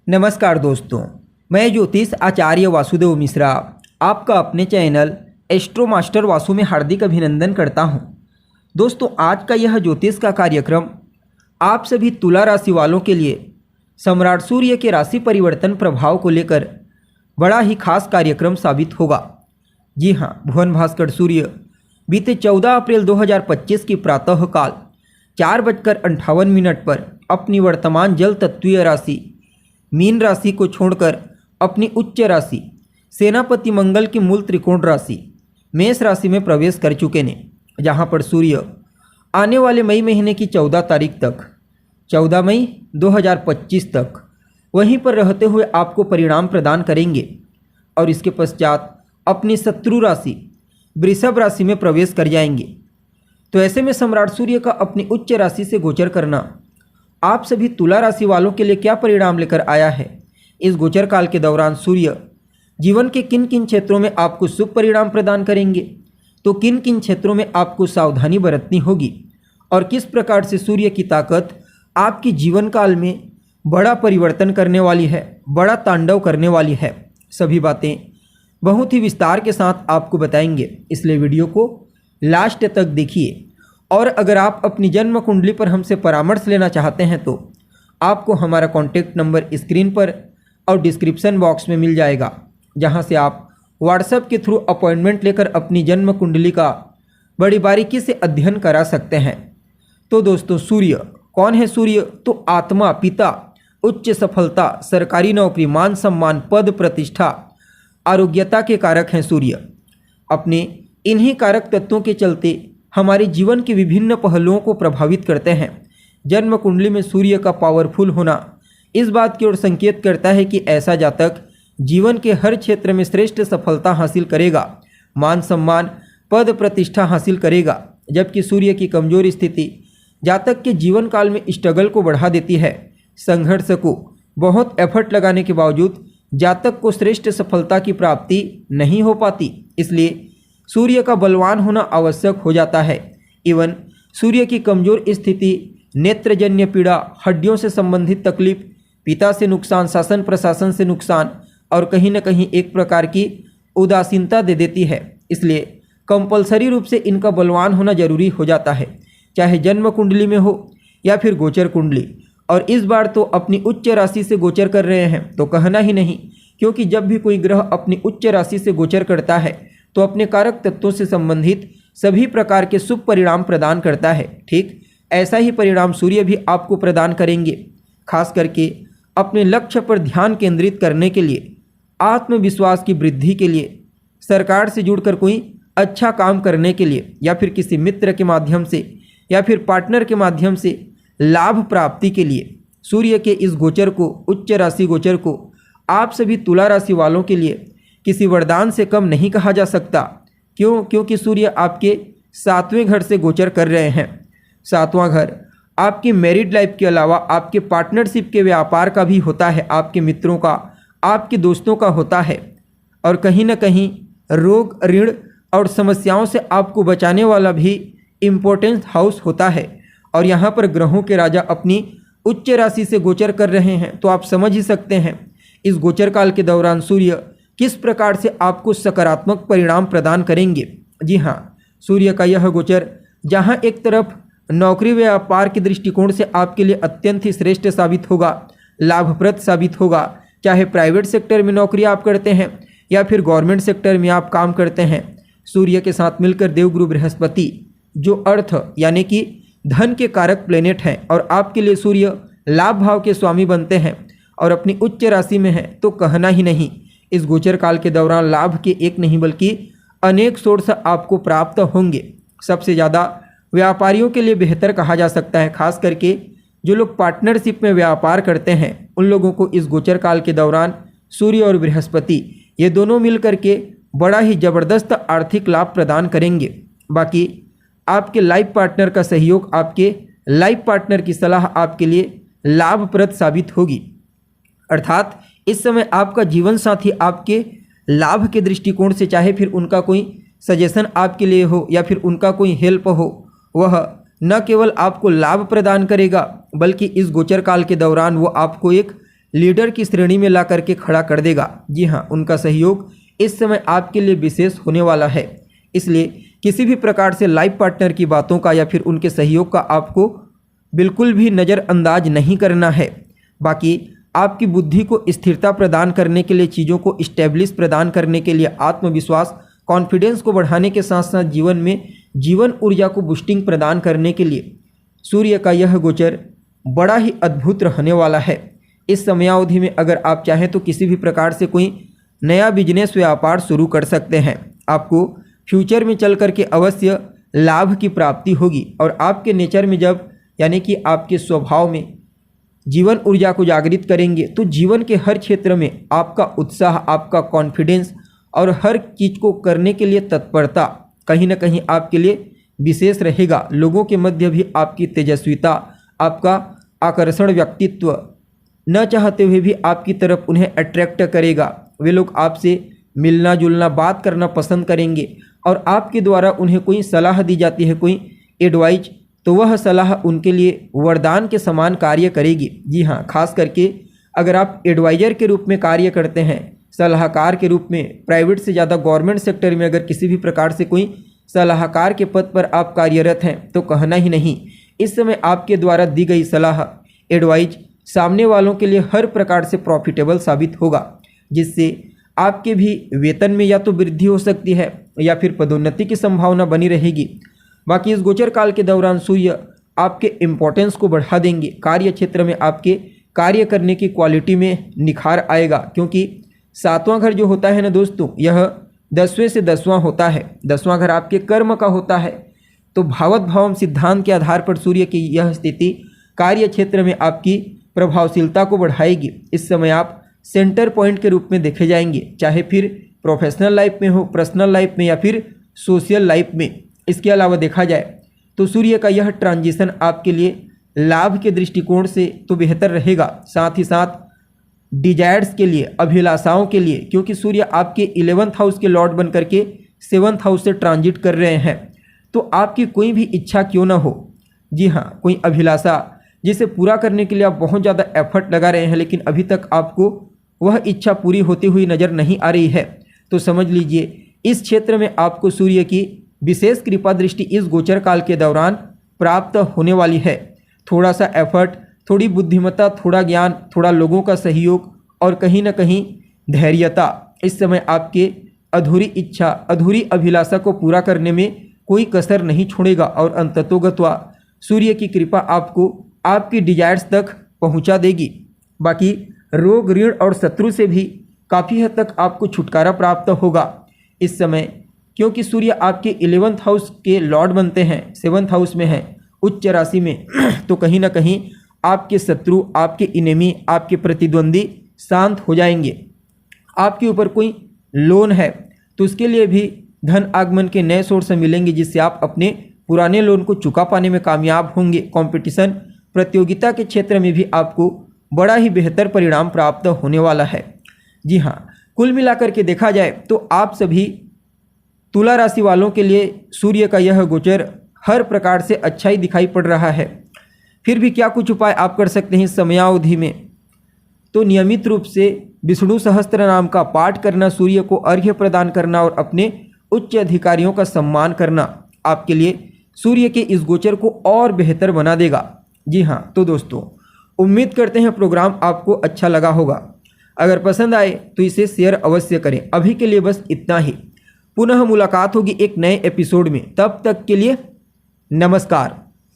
नमस्कार दोस्तों, मैं ज्योतिष आचार्य वासुदेव मिश्रा आपका अपने चैनल एस्ट्रो मास्टर वासु में हार्दिक अभिनंदन करता हूं। दोस्तों, आज का यह ज्योतिष का कार्यक्रम आप सभी तुला राशि वालों के लिए सम्राट सूर्य के राशि परिवर्तन प्रभाव को लेकर बड़ा ही खास कार्यक्रम साबित होगा। जी हां, भुवन भास्कर सूर्य बीते 14 अप्रैल 2025 की प्रातःकाल 4:58 पर अपनी वर्तमान जल तत्वीय राशि मीन राशि को छोड़कर अपनी उच्च राशि सेनापति मंगल की मूल त्रिकोण राशि मेष राशि में प्रवेश कर चुके ने, जहां पर सूर्य आने वाले मई महीने की 14 तारीख तक 14 मई 2025 तक वहीं पर रहते हुए आपको परिणाम प्रदान करेंगे और इसके पश्चात अपनी शत्रु राशि वृषभ राशि में प्रवेश कर जाएंगे। तो ऐसे में सम्राट सूर्य का अपनी उच्च राशि से गोचर करना आप सभी तुला राशि वालों के लिए क्या परिणाम लेकर आया है। इस गोचर काल के दौरान सूर्य जीवन के किन किन क्षेत्रों में आपको शुभ परिणाम प्रदान करेंगे, तो किन किन क्षेत्रों में आपको सावधानी बरतनी होगी और किस प्रकार से सूर्य की ताकत आपकी जीवन काल में बड़ा परिवर्तन करने वाली है, बड़ा तांडव करने वाली है, सभी बातें बहुत ही विस्तार के साथ आपको बताएंगे। इसलिए वीडियो को लास्ट तक देखिए और अगर आप अपनी जन्म कुंडली पर हमसे परामर्श लेना चाहते हैं तो आपको हमारा कॉन्टैक्ट नंबर स्क्रीन पर और डिस्क्रिप्शन बॉक्स में मिल जाएगा, जहां से आप व्हाट्सएप के थ्रू अपॉइंटमेंट लेकर अपनी जन्म कुंडली का बड़ी बारीकी से अध्ययन करा सकते हैं। तो दोस्तों, सूर्य कौन है? सूर्य तो आत्मा, पिता, उच्च सफलता, सरकारी नौकरी, मान सम्मान, पद प्रतिष्ठा, आरोग्यता के कारक हैं। सूर्य अपने इन्हीं कारक तत्वों के चलते हमारे जीवन के विभिन्न पहलुओं को प्रभावित करते हैं। जन्म कुंडली में सूर्य का पावरफुल होना इस बात की ओर संकेत करता है कि ऐसा जातक जीवन के हर क्षेत्र में श्रेष्ठ सफलता हासिल करेगा, मान सम्मान, पद प्रतिष्ठा हासिल करेगा। जबकि सूर्य की कमजोर स्थिति जातक के जीवन काल में स्ट्रगल को बढ़ा देती है। संघर्ष को बहुत एफर्ट लगाने के बावजूद जातक को श्रेष्ठ सफलता की प्राप्ति नहीं हो पाती। इसलिए सूर्य का बलवान होना आवश्यक हो जाता है। इवन सूर्य की कमजोर स्थिति नेत्रजन्य पीड़ा, हड्डियों से संबंधित तकलीफ, पिता से नुकसान, शासन प्रशासन से नुकसान और कहीं न कहीं एक प्रकार की उदासीनता दे देती है। इसलिए कंपलसरी रूप से इनका बलवान होना जरूरी हो जाता है, चाहे जन्म कुंडली में हो या फिर गोचर कुंडली। और इस बार तो अपनी उच्च राशि से गोचर कर रहे हैं तो कहना ही नहीं, क्योंकि जब भी कोई ग्रह अपनी उच्च राशि से गोचर करता है तो अपने कारक तत्वों से संबंधित सभी प्रकार के शुभ परिणाम प्रदान करता है। ठीक ऐसा ही परिणाम सूर्य भी आपको प्रदान करेंगे। खास करके अपने लक्ष्य पर ध्यान केंद्रित करने के लिए, आत्मविश्वास की वृद्धि के लिए, सरकार से जुड़कर कोई अच्छा काम करने के लिए या फिर किसी मित्र के माध्यम से या फिर पार्टनर के माध्यम से लाभ प्राप्ति के लिए सूर्य के इस गोचर को, उच्च राशि गोचर को आप सभी तुला राशि वालों के लिए किसी वरदान से कम नहीं कहा जा सकता। क्यों? क्योंकि सूर्य आपके 7वें घर से गोचर कर रहे हैं। 7वां घर आपकी मैरिड लाइफ के अलावा आपके पार्टनरशिप के व्यापार का भी होता है, आपके मित्रों का, आपके दोस्तों का होता है और कहीं ना कहीं रोग, ऋण और समस्याओं से आपको बचाने वाला भी इम्पोर्टेंस हाउस होता है। और यहाँ पर ग्रहों के राजा अपनी उच्च राशि से गोचर कर रहे हैं, तो आप समझ ही सकते हैं इस गोचर काल के दौरान सूर्य किस प्रकार से आपको सकारात्मक परिणाम प्रदान करेंगे। जी हाँ, सूर्य का यह गोचर जहाँ एक तरफ नौकरी व्यापार के दृष्टिकोण से आपके लिए अत्यंत ही श्रेष्ठ साबित होगा, लाभप्रद साबित होगा, चाहे प्राइवेट सेक्टर में नौकरी आप करते हैं या फिर गवर्नमेंट सेक्टर में आप काम करते हैं। सूर्य के साथ मिलकर देवगुरु बृहस्पति जो अर्थ यानी कि धन के कारक प्लेनेट हैं और आपके लिए सूर्य लाभ भाव के स्वामी बनते हैं और अपनी उच्च राशि में है, तो कहना ही नहीं, इस गोचर काल के दौरान लाभ के एक नहीं बल्कि अनेक सोर्स आपको प्राप्त होंगे। सबसे ज़्यादा व्यापारियों के लिए बेहतर कहा जा सकता है। खास करके जो लोग पार्टनरशिप में व्यापार करते हैं उन लोगों को इस गोचर काल के दौरान सूर्य और बृहस्पति ये दोनों मिलकर के बड़ा ही ज़बरदस्त आर्थिक लाभ प्रदान करेंगे। बाकी आपके लाइफ पार्टनर का सहयोग, आपके लाइफ पार्टनर की सलाह आपके लिए लाभप्रद साबित होगी। अर्थात इस समय आपका जीवन साथी आपके लाभ के दृष्टिकोण से, चाहे फिर उनका कोई सजेशन आपके लिए हो या फिर उनका कोई हेल्प हो, वह न केवल आपको लाभ प्रदान करेगा बल्कि इस गोचर काल के दौरान वो आपको एक लीडर की श्रेणी में ला करके खड़ा कर देगा। जी हाँ, उनका सहयोग इस समय आपके लिए विशेष होने वाला है। इसलिए किसी भी प्रकार से लाइफ पार्टनर की बातों का या फिर उनके सहयोग का आपको बिल्कुल भी नज़रअंदाज नहीं करना है। बाकी आपकी बुद्धि को स्थिरता प्रदान करने के लिए, चीज़ों को इस्टेब्लिश प्रदान करने के लिए, आत्मविश्वास कॉन्फिडेंस को बढ़ाने के साथ साथ जीवन में जीवन ऊर्जा को बूस्टिंग प्रदान करने के लिए सूर्य का यह गोचर बड़ा ही अद्भुत रहने वाला है। इस समयावधि में अगर आप चाहें तो किसी भी प्रकार से कोई नया बिजनेस व्यापार शुरू कर सकते हैं। आपको फ्यूचर में चल कर के अवश्य लाभ की प्राप्ति होगी और आपके नेचर में जब यानी कि आपके स्वभाव में जीवन ऊर्जा को जागृत करेंगे तो जीवन के हर क्षेत्र में आपका उत्साह, आपका कॉन्फिडेंस और हर चीज़ को करने के लिए तत्परता कहीं ना कहीं आपके लिए विशेष रहेगा। लोगों के मध्य भी आपकी तेजस्विता, आपका आकर्षण व्यक्तित्व न चाहते हुए भी आपकी तरफ उन्हें अट्रैक्ट करेगा। वे लोग आपसे मिलना जुलना, बात करना पसंद करेंगे और आपके द्वारा उन्हें कोई सलाह दी जाती है, कोई एडवाइज, तो वह सलाह उनके लिए वरदान के समान कार्य करेगी। जी हाँ, खास करके अगर आप एडवाइज़र के रूप में कार्य करते हैं, सलाहकार के रूप में, प्राइवेट से ज़्यादा गवर्नमेंट सेक्टर में अगर किसी भी प्रकार से कोई सलाहकार के पद पर आप कार्यरत हैं तो कहना ही नहीं, इस समय आपके द्वारा दी गई सलाह, एडवाइज सामने वालों के लिए हर प्रकार से प्रॉफिटेबल साबित होगा, जिससे आपके भी वेतन में या तो वृद्धि हो सकती है या फिर पदोन्नति की संभावना बनी रहेगी। बाकी इस गोचर काल के दौरान सूर्य आपके इम्पोर्टेंस को बढ़ा देंगे। कार्य क्षेत्र में आपके कार्य करने की क्वालिटी में निखार आएगा, क्योंकि 7वां घर जो होता है ना दोस्तों, यह 10वें से 10वां होता है। 10वां घर आपके कर्म का होता है। तो भावत भावम सिद्धांत के आधार पर सूर्य की यह स्थिति कार्य क्षेत्र में आपकी प्रभावशीलता को बढ़ाएगी। इस समय आप सेंटर पॉइंट के रूप में देखे जाएंगे, चाहे फिर प्रोफेशनल लाइफ में हो, पर्सनल लाइफ में या फिर सोशल लाइफ में। इसके अलावा देखा जाए तो सूर्य का यह ट्रांजिशन आपके लिए लाभ के दृष्टिकोण से तो बेहतर रहेगा, साथ ही साथ डिजायर्स के लिए, अभिलाषाओं के लिए, क्योंकि सूर्य आपके 11th हाउस के लॉर्ड बन करके 7th हाउस से ट्रांजिट कर रहे हैं। तो आपकी कोई भी इच्छा क्यों ना हो, जी हाँ, कोई अभिलाषा जिसे पूरा करने के लिए आप बहुत ज़्यादा एफर्ट लगा रहे हैं लेकिन अभी तक आपको वह इच्छा पूरी होती हुई नज़र नहीं आ रही है, तो समझ लीजिए इस क्षेत्र में आपको सूर्य की विशेष कृपा दृष्टि इस गोचर काल के दौरान प्राप्त होने वाली है। थोड़ा सा एफर्ट, थोड़ी बुद्धिमत्ता, थोड़ा ज्ञान, थोड़ा लोगों का सहयोग और कहीं ना कहीं धैर्यता इस समय आपके अधूरी इच्छा, अधूरी अभिलाषा को पूरा करने में कोई कसर नहीं छोड़ेगा और अंततोगत्वा सूर्य की कृपा आपको आपकी डिजायर्स तक पहुंचा देगी। बाकी रोग, ऋण और शत्रु से भी काफ़ी हद तक आपको छुटकारा प्राप्त होगा इस समय, क्योंकि सूर्य आपके 11th हाउस के लॉर्ड बनते हैं, 7th हाउस में हैं, उच्च राशि में। तो कहीं ना कहीं आपके शत्रु, आपके इनेमी, आपके प्रतिद्वंदी शांत हो जाएंगे। आपके ऊपर कोई लोन है तो उसके लिए भी धन आगमन के नए सोर्स मिलेंगे, जिससे आप अपने पुराने लोन को चुका पाने में कामयाब होंगे। कंपटीशन, प्रतियोगिता के क्षेत्र में भी आपको बड़ा ही बेहतर परिणाम प्राप्त होने वाला है। जी हाँ, कुल मिलाकर के देखा जाए तो आप सभी तुला राशि वालों के लिए सूर्य का यह गोचर हर प्रकार से अच्छा ही दिखाई पड़ रहा है। फिर भी क्या कुछ उपाय आप कर सकते हैं इस समयावधि में, तो नियमित रूप से विष्णु सहस्त्र नाम का पाठ करना, सूर्य को अर्घ्य प्रदान करना और अपने उच्च अधिकारियों का सम्मान करना आपके लिए सूर्य के इस गोचर को और बेहतर बना देगा। जी हाँ, तो दोस्तों उम्मीद करते हैं प्रोग्राम आपको अच्छा लगा होगा। अगर पसंद आए तो इसे शेयर अवश्य करें। अभी के लिए बस इतना ही। पुनः मुलाकात होगी एक नए एपिसोड में, तब तक के लिए नमस्कार।